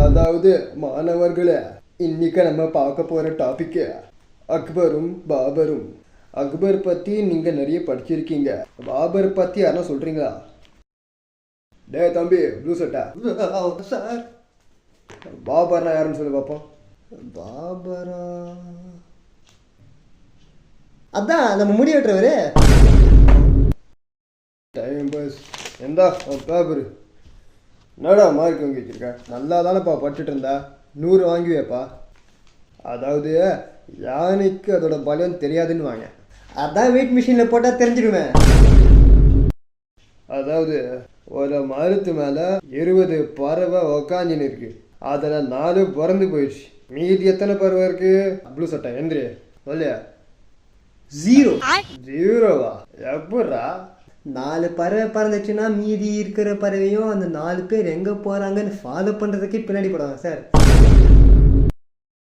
அதாவது மாணவர்களே, இன்னைக்கு நம்ம பார்க்க போற டாபிக் அக்பரும் பாபரும். அக்பர் பத்தி நீங்க நிறைய படிச்சிருக்கீங்க. பாபர் பத்தி யாரும் சொல்றீங்களா? டே தம்பி ப்ளூ சட்டா சார், பாபர்னா யாருன்னு சொல்லி பார்ப்போம். பாபரா அதான் நம்ம முடி வெட்டுறவரு. Time pass. எந்தா பாபர் என்னடா மார்க் வாங்கி வச்சிருக்க? நல்லா தானேப்பா படிச்சுட்டு இருந்தா, 100 வாங்குவேப்பா. அதாவது யானைக்கு அதோட பலம் தெரியாதுன்னு வாங்க. அதான் வெயிட் மிஷினில் போட்டால் தெரிஞ்சிடுவேன். அதாவது ஒரு மரத்து மேலே 20 பறவை உக்காந்துன்னு இருக்கு. அதில் 4 பிறந்து போயிடுச்சு. மீதி எத்தனை பறவை இருக்கு? ப்ளூ சட்டை எந்திரி சொல்லியா? 0வா? எப்படா? 4 பறவை பறந்துச்சுன்னா மீதி இருக்கிற பறவையும் அந்த 4 பேர் எங்கே போகிறாங்கன்னு ஃபாலோ பண்ணுறதுக்கே பின்னாடி போடுவாங்க சார்.